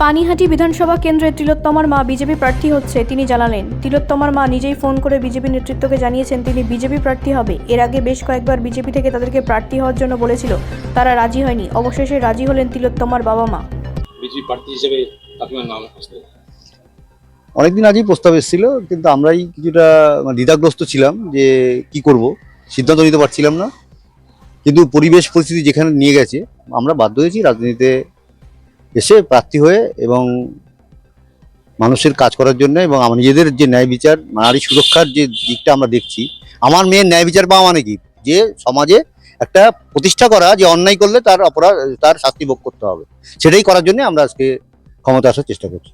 পানিহাটি বিধানসভা কেন্দ্রে তিলোত্তমার মা বিজেপি প্রার্থী হচ্ছে তিনি জানালেন। তিলোত্তমার মা নিজেই ফোন করে বিজেপি নেতৃত্বকে জানিয়েছেন তিনি বিজেপি প্রার্থী হবে। এর আগে বেশ কয়েকবার বিজেপি থেকে তাদেরকে প্রার্থী হওয়ার জন্য বলেছিল, তারা রাজি হয়নি। অবশেষে রাজি হলেন তিলোত্তমার বাবা মা। বিজেপি প্রার্থী হিসেবে কাকিমার নাম আসলো। অনেকদিন আগেই প্রস্তাব এসেছিল, কিন্তু আমরাই কিছুটা দ্বিধাগ্রস্ত ছিলাম যে কি করব, সিদ্ধান্ত নিতে পারছিলাম না। কিন্তু পরিবেশ পরিস্থিতি যেখানে নিয়ে গেছে, আমরা বাধ্য হয়েছি রাজনীতিতে এসে প্রার্থী হয়ে এবং মানুষের কাজ করার জন্য এবং আমার নিজেদের যে ন্যায় বিচার, নারী সুরক্ষার যে দিকটা আমরা দেখছি। আমার মেয়ের ন্যায় বিচার পাওয়া মানে কি, যে সমাজে একটা প্রতিষ্ঠা করা, যে অন্যায় করলে তার অপরাধ, তার শাস্তি ভোগ করতে হবে, সেটাই করার জন্য আমরা আজকে ক্ষমতা আসার চেষ্টা করছি।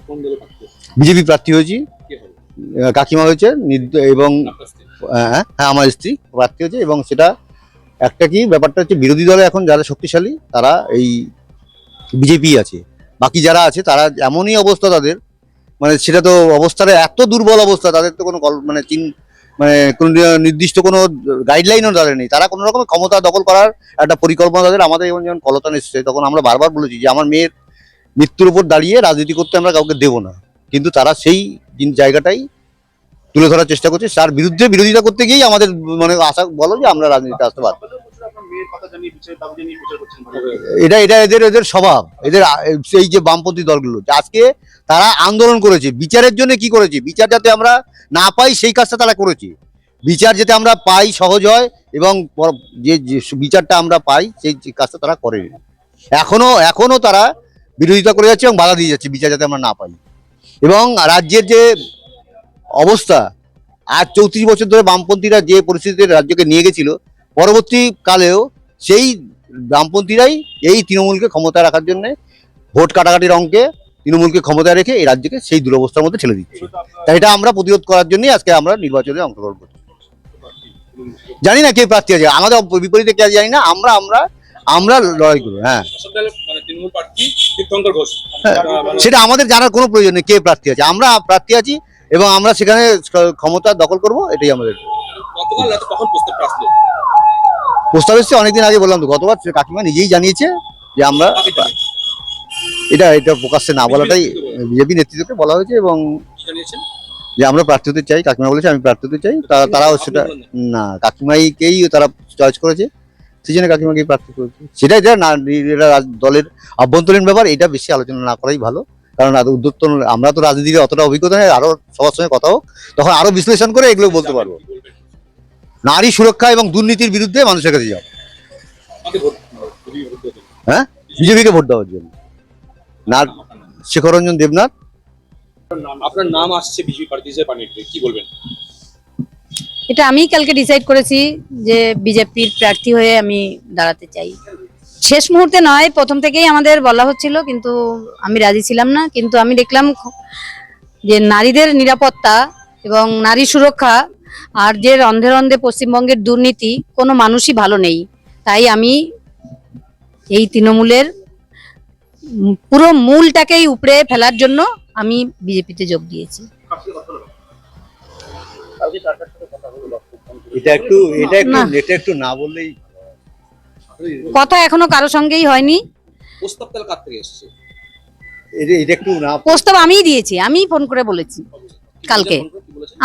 কোন দলে প্রার্থী? বিজেপি প্রার্থী হয়েছি, কে হবে? কাকিমা হয়েছে এবং আপনার স্ত্রী? হ্যাঁ, আমার স্ত্রী প্রার্থী হয়েছে। এবং সেটা একটা কি ব্যাপারটা হচ্ছে, বিরোধী দলে এখন যারা শক্তিশালী তারা এই বিজেপি আছে, বাকি যারা আছে তারা এমনই অবস্থা তাদের, মানে সেটা তো অবস্থাটা এত দুর্বল অবস্থা, তাদের তো কোনো কোনো নির্দিষ্ট কোনো গাইডলাইনও তাদের নেই। তারা কোনো রকম ক্ষমতা দখল করার একটা পরিকল্পনা তাদের। আমাদের যখন কলতান এসেছে তখন আমরা বারবার বলেছি যে আমার মেয়ের মৃত্যুর উপর দাঁড়িয়ে রাজনীতি করতে আমরা কাউকে দেবো না, কিন্তু তারা সেই জায়গাটাই তুলে ধরার চেষ্টা করছে। তার বিরুদ্ধে বিরোধিতা করতে গিয়েই আমাদের আশা বলো যে আমরা রাজনীতিতে আসতে পারবো। এটা এটা এদের এদের স্বভাব, এদের সেই যে বামপন্থী দলগুলো আজকে তারা আন্দোলন করেছে বিচারের জন্য। কি করেছে? বিচার যাতে আমরা না পাই সেই কাজটা তারা করেছে। বিচার যাতে আমরা পাই সহজ হয় এবং যে বিচারটা আমরা পাই সেই কাজটা তারা করে। এখনো তারা বিরোধিতা করে যাচ্ছে এবং বাধা দিয়ে যাচ্ছে বিচার যাতে আমরা না পাই। এবং রাজ্যের যে অবস্থা, আজ 34 বছর ধরে বামপন্থীরা যে পরিস্থিতিতে রাজ্যকে নিয়ে গেছিল, পরবর্তীকালেও সেই বামপন্থীরাই এই তৃণমূলকে ক্ষমতায় রাখার জন্য ভোট কাটাকাটির অঙ্কে তৃণমূলকে ক্ষমতায় রেখে এই রাজ্যকে সেই দুরবস্থার মধ্যে ঠেলে দিচ্ছে। তাই এটা আমরা প্রতিরোধ করার জন্যই আজকে আমরা নির্বাচনে অংশগ্রহণ করছি। জানি না কে প্রার্থী আছে, আমাদের বিপরীতে কে জানি না, আমরা আমরা আমরা লড়াই করবো। হ্যাঁ, তৃণমূল প্রার্থী তীর্থঙ্কর ঘোষ। সেটা আমাদের জানার কোনো প্রয়োজন নেই কে প্রার্থী আছে। আমরা প্রার্থী আছি এবং আমরা সেখানে ক্ষমতা দখল করব, এটাই আমাদের। গতকাল রাতে কখন প্রস্তাবটা আসলো? প্রস্তাব এসছে অনেকদিন আগে, বললাম তো, গতবার কাকিমা নিজেই জানিয়েছে যে আমরা এটা প্রকাশ্যে না বলাটাই বিজেপি নেতৃত্বকে বলা হয়েছে এবং কি জানিয়েছেন? যে আমরা প্রার্থী হতে চাই। কাকিমা বলেছে আমি প্রার্থী হতে চাই, তারাও সেটা না, কাকিমাইকেই তারা চয়েস করেছে, সেই জন্য কাকিমাকেই প্রার্থী করেছে। সেটা না, এটা দলের আভ্যন্তরীণ ব্যাপার, এটা বেশি আলোচনা না করাই ভালো। কারণ উদ্যোক্ত আমরা তো রাজনীতির অতটা অভিজ্ঞতা নেই, আরো সবার সঙ্গে কথা হোক, তখন আরো বিশ্লেষণ করে এগুলো বলতে পারবো। নারী সুরক্ষা এবং দুর্নীতির বিরুদ্ধে মানুষের কাছে যাও। হ্যাঁ, বিজেপিকে ভোট দেওয়ার জন্য। না, শেখরঞ্জন দেবনাথ। আপনার নাম আসছে বিজেপি প্রার্থী হিসেবে পানিহাটিতে, কি বলবেন? এটা আমি কালকে ডিসাইড করেছি যে বিজেপির প্রার্থী হয়ে আমি দাঁড়াতে চাই। শেষ মুহূর্তে নয়, প্রথম থেকেই আমাদের বলা হচ্ছিল, কিন্তু আমি রাজি ছিলাম না। কিন্তু আমি দেখলাম যে নারীদের নিরাপত্তা এবং নারী সুরক্ষা আর যে রন্ধে রন্ধে পশ্চিমবঙ্গের দুর্নীতি, কোনো মানুষই ভালো নেই। তাই আমি এই তৃণমূলের পুরো মূলটাকেই উপড়ে ফেলার জন্য আমি বিজেপিতে যোগ দিয়েছি। এটা একটু না বললেই কথা এখনো কারো সঙ্গেই হয়নি। প্রস্তাব তাহলে কার থেকে এসেছে? এটা একটু না। প্রস্তাব আমিই দিয়েছি, আমি ফোন করে বলেছি কালকে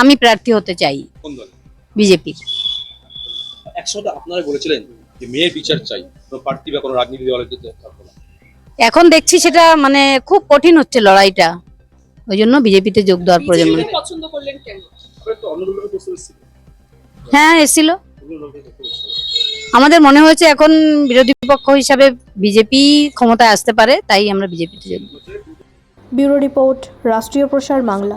আমি প্রার্থী হতে চাই কোন দল? বিজেপি। একসাথে আপনারা বলেছিলেন যে মেয়ের বিচার চাই, কোনো প্রার্থী বা কোনো রাজনীতি দলের থাকবে না। এখন দেখছি সেটা খুব কঠিন হচ্ছে লড়াইটা, ওই জন্য বিজেপিতে যোগ দেওয়ার প্রয়োজন। পছন্দ করলেন কেন? আপনারা তো অন্য দলের প্রস্তাব এসেছিল। হ্যাঁ, এসেছিল। আমাদের মনে হয়েছে এখন বিরোধী পক্ষ হিসাবে বিজেপি ক্ষমতায় আসতে পারে, তাই আমরা বিজেপিতে যোগ দিই। ব্যুরো রিপোর্ট, রাষ্ট্রীয় প্রসার বাংলা।